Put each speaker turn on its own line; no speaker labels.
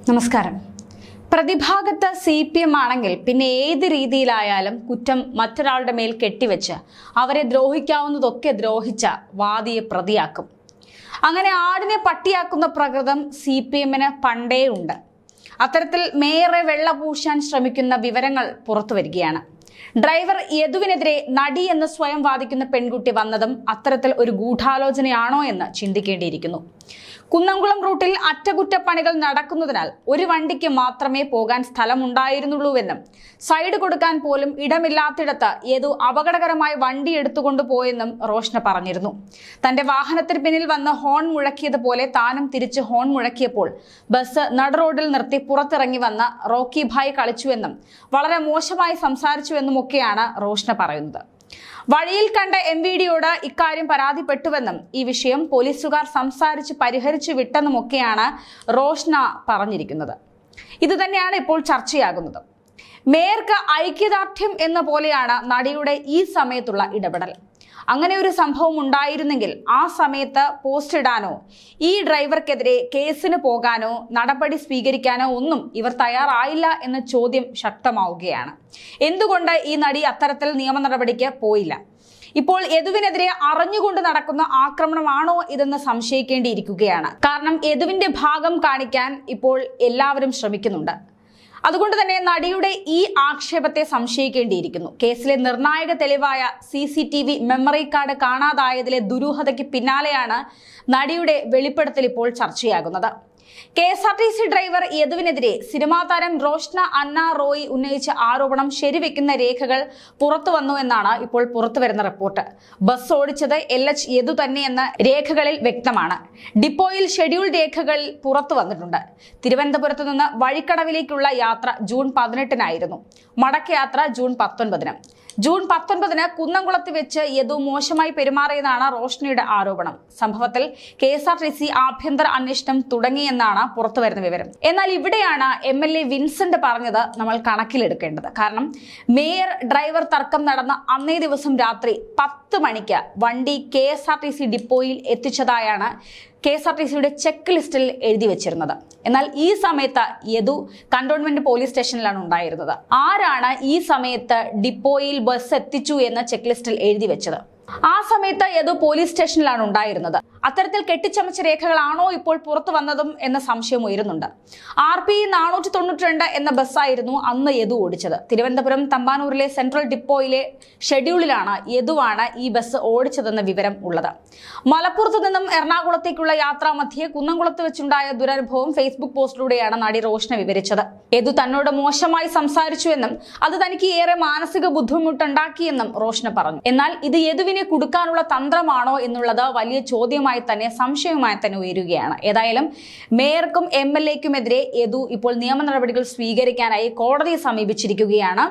നമസ്കാരം. പ്രതിഭാഗത്ത് CPM ആണെങ്കിൽ പിന്നെ ഏത് രീതിയിലായാലും കുറ്റം മറ്റൊരാളുടെ മേൽ കെട്ടിവെച്ച് അവരെ ദ്രോഹിക്കാവുന്നതൊക്കെ ദ്രോഹിച്ച വാദിയെ പ്രതിയാക്കും. അങ്ങനെ ആടിനെ പട്ടിയാക്കുന്ന പ്രകൃതം CPMന് പണ്ടേ ഉണ്ട്. അത്തരത്തിൽ മേയറെ വെള്ളപൂശാൻ ശ്രമിക്കുന്ന വിവരങ്ങൾ പുറത്തുവരികയാണ്. ഡ്രൈവർ യദുവിനെതിരെ നടി എന്ന് സ്വയം വാദിക്കുന്ന പെൺകുട്ടി വന്നതും അത്തരത്തിൽ ഒരു ഗൂഢാലോചനയാണോ എന്ന് ചിന്തിക്കേണ്ടിയിരിക്കുന്നു. കുന്നംകുളം റൂട്ടിൽ അറ്റകുറ്റപ്പണികൾ നടക്കുന്നതിനാൽ ഒരു വണ്ടിക്ക് മാത്രമേ പോകാൻ സ്ഥലമുണ്ടായിരുന്നുള്ളൂവെന്നും സൈഡ് കൊടുക്കാൻ പോലും ഇടമില്ലാത്തിടത്ത് യദു അപകടകരമായി വണ്ടി എടുത്തുകൊണ്ടു പോയെന്നും റോഷ്ന പറഞ്ഞിരുന്നു. തന്റെ വാഹനത്തിന് പിന്നിൽ വന്ന് ഹോൺ മുഴക്കിയതുപോലെ താനും തിരിച്ച് ഹോൺ മുഴക്കിയപ്പോൾ ബസ് നടുറോഡിൽ നിർത്തി പുറത്തിറങ്ങി വന്ന റോക്കി ഭായ് കളിച്ചുവെന്നും വളരെ മോശമായി സംസാരിച്ചുവെന്നുമൊക്കെയാണ് റോഷ്ന പറയുന്നത്. വഴിയിൽ കണ്ട MVDയോട് ഇക്കാര്യം പരാതിപ്പെട്ടുവെന്നും ഈ വിഷയം പോലീസുകാർ സംസാരിച്ച് പരിഹരിച്ചു വിട്ടെന്നുമൊക്കെയാണ് റോഷ്ന പറഞ്ഞിരിക്കുന്നത്. ഇതുതന്നെയാണ് ഇപ്പോൾ ചർച്ചയാകുന്നത്. മേയർക്ക് ഐക്യദാർഢ്യം എന്ന പോലെയാണ് നടിയുടെ ഈ സമയത്തുള്ള ഇടപെടൽ. അങ്ങനെ ഒരു സംഭവം ഉണ്ടായിരുന്നെങ്കിൽ ആ സമയത്ത് പോസ്റ്റ് ഇടാനോ ഈ ഡ്രൈവർക്കെതിരെ കേസിന് പോകാനോ നടപടി സ്വീകരിക്കാനോ ഒന്നും ഇവർ തയ്യാറായില്ല എന്ന ചോദ്യം ശക്തമാവുകയാണ്. എന്തുകൊണ്ട് ഈ നടി അത്തരത്തിൽ നിയമ നടപടിക്ക് പോയില്ല? ഇപ്പോൾ യദുവിനെതിരെ അറിഞ്ഞുകൊണ്ട് നടക്കുന്ന ആക്രമണമാണോ ഇതെന്ന് സംശയിക്കേണ്ടിയിരിക്കുകയാണ്. കാരണം യദുവിന്റെ ഭാഗം കാണിക്കാൻ ഇപ്പോൾ എല്ലാവരും ശ്രമിക്കുന്നുണ്ട്. അതുകൊണ്ട് തന്നെ നടിയുടെ ഈ ആക്ഷേപത്തെ സംശയിക്കേണ്ടിയിരിക്കുന്നു. കേസിലെ നിർണായക തെളിവായ CCTV മെമ്മറി കാർഡ് കാണാതായതിലെ ദുരൂഹതയ്ക്ക് പിന്നാലെയാണ് നടിയുടെ വെളിപ്പെടുത്തൽ ഇപ്പോൾ ചർച്ചയാകുന്നത്. KSRTC ഡ്രൈവർ യദുവിനെതിരെ സിനിമാ താരം റോഷ്ന അന്ന റോയ് ഉന്നയിച്ച ആരോപണം ശരിവെക്കുന്ന രേഖകൾ പുറത്തു വന്നു എന്നാണ് ഇപ്പോൾ പുറത്തുവരുന്ന റിപ്പോർട്ട്. ബസ് ഓടിച്ചത് LH യദു തന്നെയെന്ന് രേഖകളിൽ വ്യക്തമാണ്. ഡിപ്പോയിൽ ഷെഡ്യൂൾ രേഖകൾ പുറത്തു വന്നിട്ടുണ്ട്. തിരുവനന്തപുരത്ത് നിന്ന് വഴിക്കടവിലേക്കുള്ള യാത്ര ജൂൺ 18-നായിരുന്നു. മടക്കയാത്ര ജൂൺ 19-ന്. ജൂൺ 19-ന് കുന്നംകുളത്ത് വെച്ച് യദു മോശമായി പെരുമാറിയതാണ് റോഷ്നയുടെ ആരോപണം. സംഭവത്തിൽ KSRTC ആഭ്യന്തര അന്വേഷണം തുടങ്ങിയെന്നാണ് പുറത്തുവരുന്ന വിവരം. എന്നാൽ ഇവിടെയാണ് MLA വിൻസെന്റ് പറഞ്ഞത് നമ്മൾ കണക്കിലെടുക്കേണ്ടത്. കാരണം മേയർ ഡ്രൈവർ തർക്കം നടന്ന അന്നേ ദിവസം രാത്രി 10 മണിക്ക് വണ്ടി KSRTC ഡിപ്പോയിൽ എത്തിച്ചതായാണ് KSRTCയുടെ ചെക്ക് ലിസ്റ്റിൽ എഴുതി വെച്ചിരുന്നത്. എന്നാൽ ഈ സമയത്ത് യദു കന്റോൺമെന്റ് പോലീസ് സ്റ്റേഷനിലാണ് ഉണ്ടായിരുന്നത്. ആരാണ് ഈ സമയത്ത് ഡിപ്പോയിൽ ബസ് എത്തിച്ചു എന്ന് ചെക്ക് ലിസ്റ്റിൽ എഴുതി വെച്ചത്? ആ സമയത്ത് യദു പോലീസ് സ്റ്റേഷനിലാണ് ഉണ്ടായിരുന്നത്. അത്തരത്തിൽ കെട്ടിച്ചമച്ച രേഖകളാണോ ഇപ്പോൾ പുറത്തു വന്നതും എന്ന സംശയം ഉയരുന്നുണ്ട്. RPE 492 എന്ന ബസ്സായിരുന്നു അന്ന് യദു ഓടിച്ചത്. തിരുവനന്തപുരം തമ്പാനൂരിലെ സെൻട്രൽ ഡിപ്പോയിലെ ഷെഡ്യൂളിലാണ് യദുവാണ് ഈ ബസ് ഓടിച്ചതെന്ന വിവരം ഉള്ളത്. മലപ്പുറത്ത് നിന്നും എറണാകുളത്തേക്കുള്ള യാത്രാമധ്യേ കുന്നംകുളത്ത് വെച്ചുണ്ടായ ദുരനുഭവം ഫേസ്ബുക്ക് പോസ്റ്റിലൂടെയാണ് നടി റോഷ്ന വിവരിച്ചത്. യദു തന്നോട് മോശമായി സംസാരിച്ചുവെന്നും അത് തനിക്ക് ഏറെ മാനസിക ബുദ്ധിമുട്ടുണ്ടാക്കിയെന്നും റോഷ്ന പറഞ്ഞു. എന്നാൽ ഇത് യദുവിനെ കുടുക്കാനുള്ള തന്ത്രമാണോ എന്നുള്ളത് വലിയ ചോദ്യമായി തന്നെ സംശയവുമായി തന്നെ ഉയരുകയാണ്. ഏതായാലും മേയർക്കും MLAക്കുമെതിരെ യദു ഇപ്പോൾ നിയമ നടപടികൾ സ്വീകരിക്കാനായി കോടതിയെ സമീപിച്ചിരിക്കുകയാണ്.